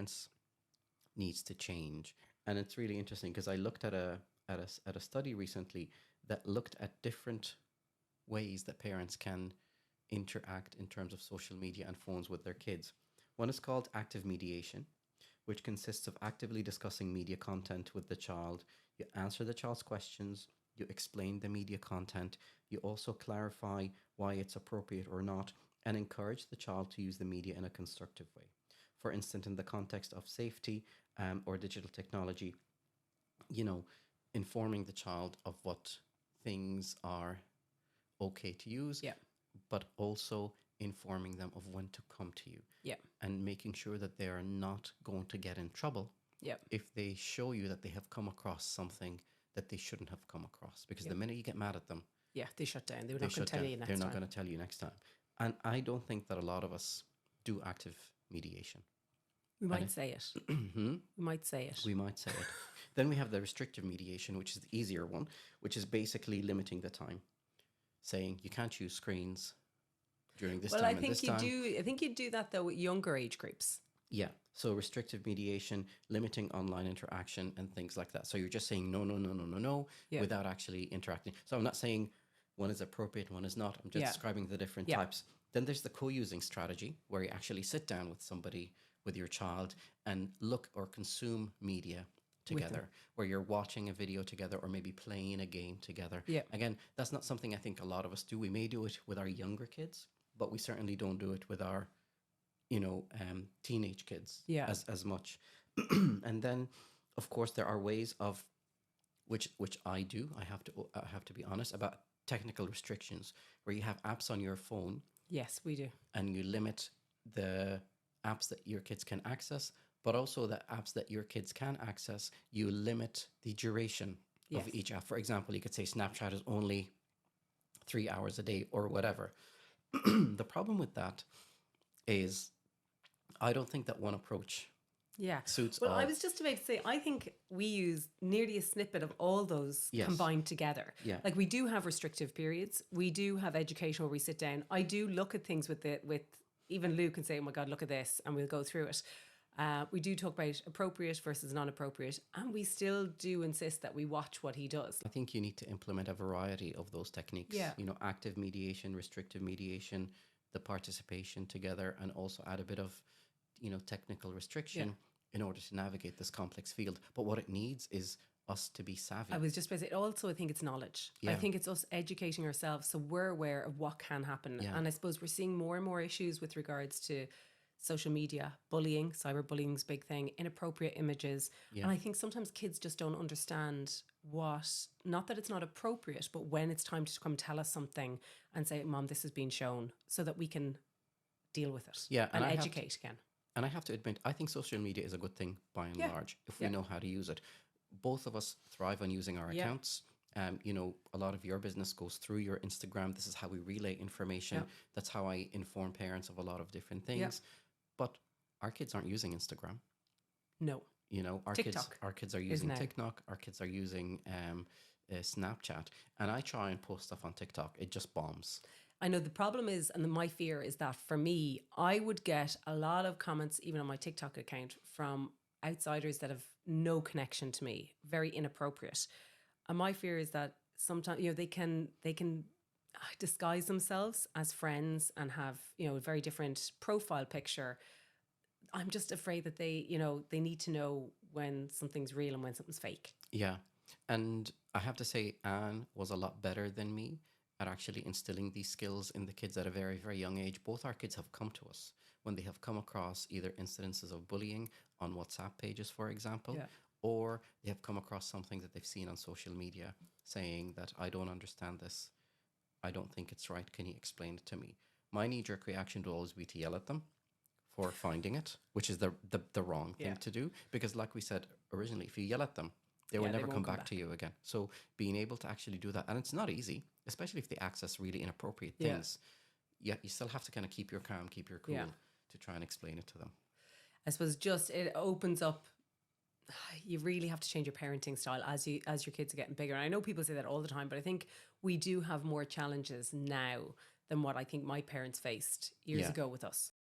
parents needs to change. And it's really interesting because I looked at a study recently that looked at different ways that parents can interact in terms of social media and phones with their kids. One is called active mediation, which consists of actively discussing media content with the child. You answer the child's questions, you explain the media content, you also clarify why it's appropriate or not, and encourage the child to use the media in a constructive way. For instance, in the context of safety or digital technology, informing the child of what things are okay to use, Yeah. but also informing them of when to come to you. Yeah. And making sure that they are not going to get in trouble Yeah. if they show you that they have come across something that they shouldn't have come across. Because the minute you get mad at them, Yeah, they shut down. They're they not going shut to tell down. you next They're not time. going to tell you next time. And I don't think that a lot of us do active mediation. We might say it. We might say it. We might say it. Then we have the restrictive mediation, which is the easier one, which is basically limiting the time, saying you can't use screens during this Well, time I and think this you time. do. I think you do that though with younger age groups. Yeah. So restrictive mediation, limiting online interaction and things like that. So you're just saying no, Yeah. without actually interacting. So I'm not saying one is appropriate, one is not. I'm just Yeah. describing the different Yeah. types. Then there's the co-using strategy, where you actually sit down with somebody, with your child, and look or consume media together, where you're watching a video together or maybe playing a game together. Yeah. Again, that's not something I think a lot of us do. We may do it with our younger kids, but we certainly don't do it with our teenage kids Yeah. as much. And then, of course, there are ways of which I do. I have to be honest about technical restrictions, where you have apps on your phone Yes, we do. and you limit the apps that your kids can access, but also the apps that your kids can access, you limit the duration Yes. of each app. For example, you could say Snapchat is only 3 hours a day or whatever. The problem with that is I don't think that one approach Yeah. suits Well, all. I was just about to say, I think we use nearly a snippet of all those Yes. combined together. Yeah. Like we do have restrictive periods. We do have education where we sit down. I do look at things with even Luke and say, oh my God, look at this. And we'll go through it. We do talk about appropriate versus non-appropriate. And we still do insist that we watch what he does. I think you need to implement a variety of those techniques. Yeah. Active mediation, restrictive mediation, the participation together, and also add a bit of, technical restriction in order to navigate this complex field. But what it needs is us to be savvy. I was just about to say, also, I think it's knowledge. I Yeah. think it's us educating ourselves so we're aware of what can happen. Yeah. And I suppose we're seeing more and more issues with regards to social media, bullying, cyberbullying's a big thing, inappropriate images. Yeah. And I think sometimes kids just don't understand not that it's not appropriate, but when it's time to come tell us something and say, Mom, this has been shown, so that we can deal with it Yeah, and and I have educate again. And I have to admit, I think social media is a good thing by and Yeah. large, if we Yeah. know how to use it. Both of us thrive on using our Yeah. accounts. A lot of your business goes through your Instagram. This is how we relay information. Yeah. That's how I inform parents of a lot of different things. But our kids aren't using Instagram. No. Our TikTok kids are is using now. TikTok. Our kids are using Snapchat. And I try and post stuff on TikTok. It just bombs. I know the problem is, and my fear is that for me, I would get a lot of comments, even on my TikTok account, from outsiders that have no connection to me, very inappropriate. And my fear is that sometimes, they can disguise themselves as friends and have, a very different profile picture. I'm just afraid that they need to know when something's real and when something's fake. Yeah. And I have to say, Anne was a lot better than me at actually instilling these skills in the kids at a very, very young age. Both our kids have come to us when they have come across either incidences of bullying on WhatsApp pages, for example, Yeah. or they have come across something that they've seen on social media saying that I don't understand this. I don't think it's right. Can you explain it to me? My knee-jerk reaction would always be to yell at them for finding it, which is the wrong thing Yeah. to do. Because like we said originally, if you yell at them, they will Yeah, they never won't come come back back. to you again. So being able to actually do that, and it's not easy, especially if they access really inappropriate Yeah. things. Yeah, you still have to kind of keep your calm, keep your cool Yeah. to try and explain it to them. I suppose just it opens up. You really have to change your parenting style as your kids are getting bigger. And I know people say that all the time, but I think we do have more challenges now than what I think my parents faced years Yeah. ago with us.